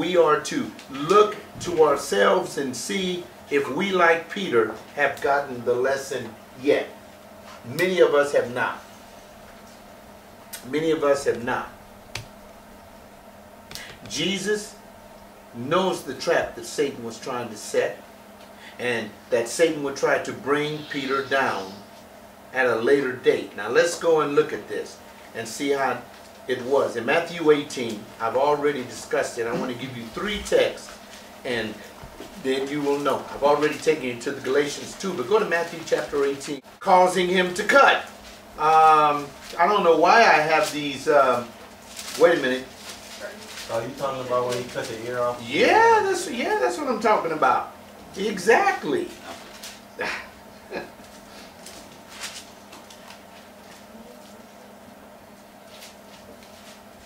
we are to look to ourselves and see if we, like Peter, have gotten the lesson yet. Many of us have not. Many of us have not. Jesus knows the trap that Satan was trying to set, and that Satan would try to bring Peter down at a later date. Now let's go and look at this and see how it was. In Matthew 18, I've already discussed it. I want to give you 3 texts, and then you will know. I've already taken you to the Galatians 2, but go to Matthew chapter 18. Causing him to cut. I don't know why I have these, wait a minute. Oh, you talking about when he cut the ear off? Yeah, that's what I'm talking about. Exactly.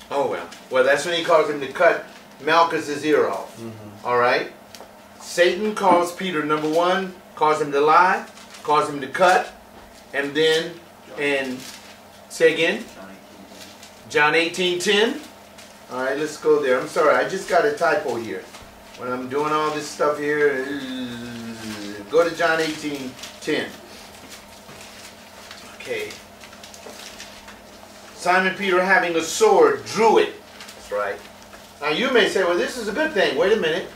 Oh, well. Well, that's when he caused him to cut Malchus's ear off. All right? Satan caused Peter, number 1, caused him to lie, caused him to cut, and then, and say again? John 18:10. All right, let's go there. I'm sorry, I just got a typo here. When I'm doing all this stuff here, go to John 18:10. Okay. Simon Peter, having a sword, drew it. That's right. Now you may say, well, this is a good thing. Wait a minute.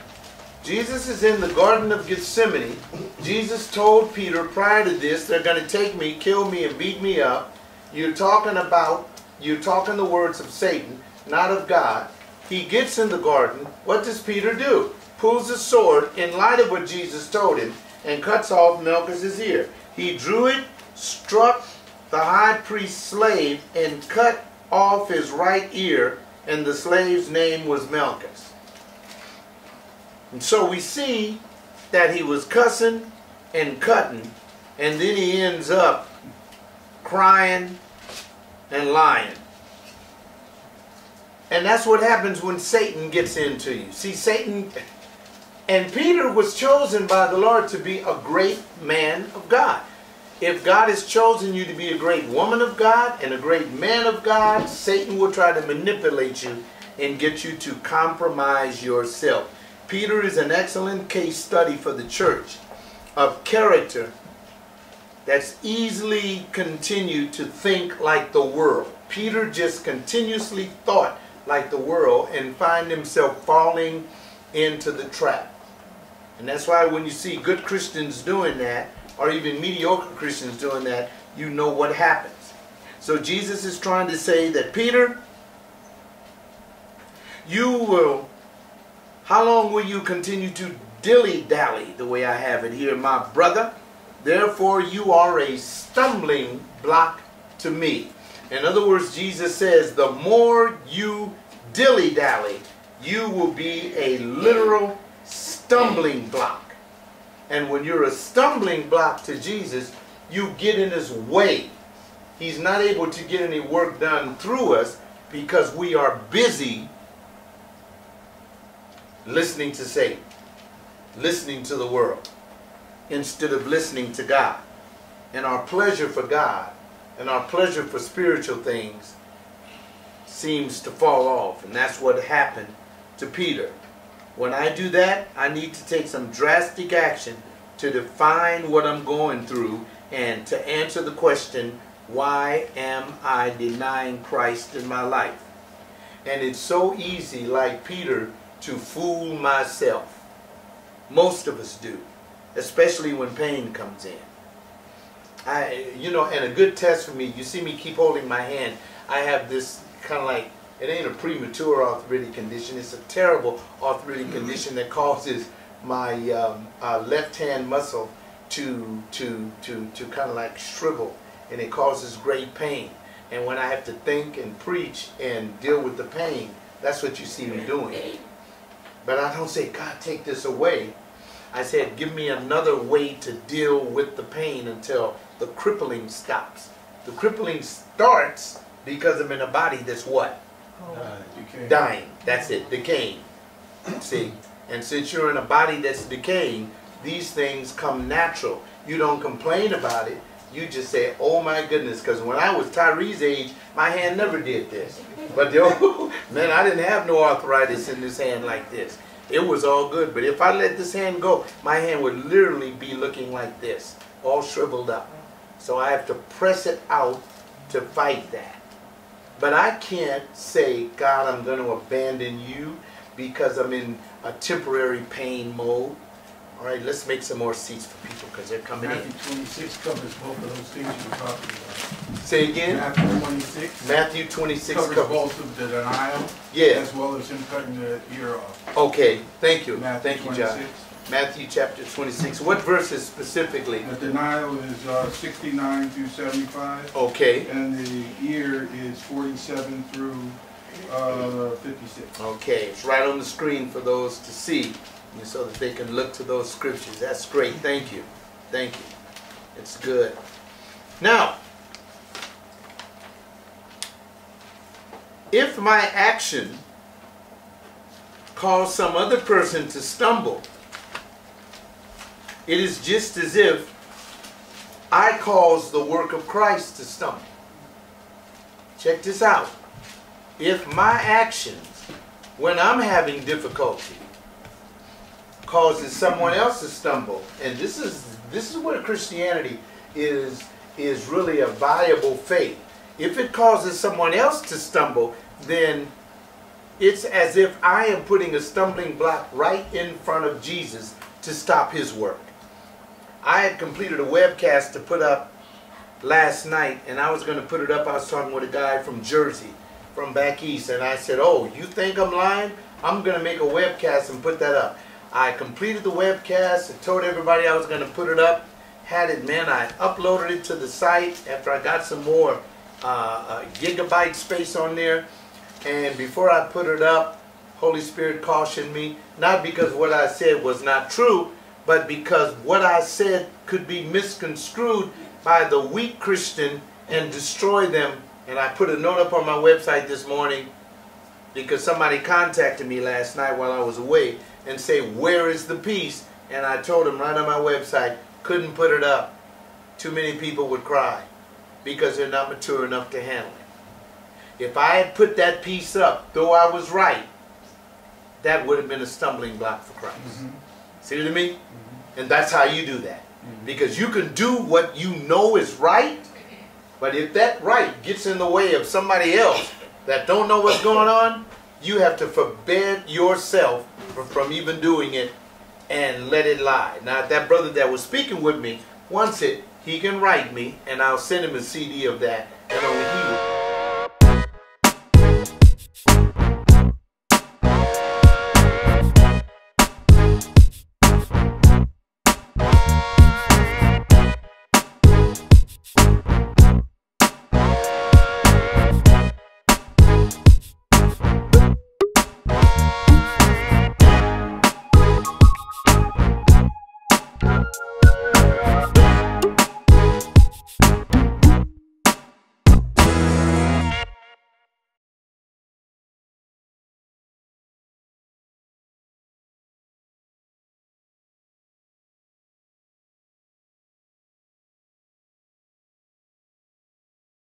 Jesus is in the Garden of Gethsemane. Jesus told Peter prior to this, they're going to take me, kill me, and beat me up. You're talking the words of Satan, not of God. He gets in the garden. What does Peter do? Pulls a sword in light of what Jesus told him and cuts off Malchus's ear. He drew it, struck the high priest's slave, and cut off his right ear, and the slave's name was Malchus. And so we see that he was cussing and cutting, and then he ends up crying and lying. And that's what happens when Satan gets into you. See, Satan, and Peter was chosen by the Lord to be a great man of God. If God has chosen you to be a great woman of God and a great man of God, Satan will try to manipulate you and get you to compromise yourself. Peter is an excellent case study for the church of character that's easily continued to think like the world. Peter just continuously thought like the world and find himself falling into the trap. And that's why when you see good Christians doing that, or even mediocre Christians doing that, you know what happens. So Jesus is trying to say that, Peter, how long will you continue to dilly-dally, the way I have it here, my brother? Therefore you are a stumbling block to me. In other words, Jesus says, the more you dilly-dally, you will be a literal stumbling block. And when you're a stumbling block to Jesus, you get in his way. He's not able to get any work done through us because we are busy listening to Satan, listening to the world, instead of listening to God. And our pleasure for God and our pleasure for spiritual things seems to fall off. And that's what happened to Peter. When I do that, I need to take some drastic action to define what I'm going through and to answer the question, why am I denying Christ in my life? And it's so easy, like Peter, to fool myself. Most of us do, especially when pain comes in. And a good test for me, you see me keep holding my hand. I have this kind of like, it ain't a premature arthritic condition. It's a terrible arthritic condition that causes my left hand muscle to kind of like shrivel, and it causes great pain. And when I have to think and preach and deal with the pain, that's what you see me doing. But I don't say, God, take this away. I said, give me another way to deal with the pain until the crippling stops. The crippling starts because I'm in a body that's what? Dying. That's it. Decaying. See? And since you're in a body that's decaying, these things come natural. You don't complain about it. you just say, oh my goodness, because when I was Tyree's age, my hand never did this. But man, I didn't have no arthritis in this hand like this. It was all good. But if I let this hand go, my hand would literally be looking like this, all shriveled up. So I have to press it out to fight that. But I can't say, God, I'm going to abandon you because I'm in a temporary pain mode. All right, let's make some more seats for people because they're coming Matthew in. 26 covers both of those things you were talking about. Say again? Matthew 26. Matthew 26 covers both of the denial, yeah, as well as him cutting the ear off. Okay, thank you. Matthew Thank you, John. 26. Matthew chapter 26. What verses specifically? The denial is 69 through 75. Okay. And the ear is 47 through 56. Okay, it's right on the screen for those to see, so that they can look to those scriptures. That's great. Thank you. Thank you. It's good. Now, if my action cause some other person to stumble, it is just as if I cause the work of Christ to stumble. Check this out. If my actions, when I'm having difficulty, causes someone else to stumble, and this is where Christianity is really a viable faith. If it causes someone else to stumble, then it's as if I am putting a stumbling block right in front of Jesus to stop his work. I had completed a webcast to put up last night, and I was going to put it up. I was talking with a guy from Jersey, from back east, and I said, oh, you think I'm lying? I'm going to make a webcast and put that up. I completed the webcast and told everybody I was going to put it up. Had it, man, I uploaded it to the site after I got some more gigabyte space on there. And before I put it up, Holy Spirit cautioned me, not because what I said was not true, but because what I said could be misconstrued by the weak Christian and destroy them. And I put a note up on my website this morning because somebody contacted me last night while I was away and say, where is the peace? And I told them right on my website, couldn't put it up. Too many people would cry because they're not mature enough to handle it. If I had put that piece up, though I was right, that would have been a stumbling block for Christ. Mm-hmm. See what I mean? Mm-hmm. And that's how you do that. Mm-hmm. Because you can do what you know is right, but if that right gets in the way of somebody else that don't know what's going on, you have to forbid yourself from even doing it and let it lie. Now, if that brother that was speaking with me wants it, he can write me, and I'll send him a CD of that,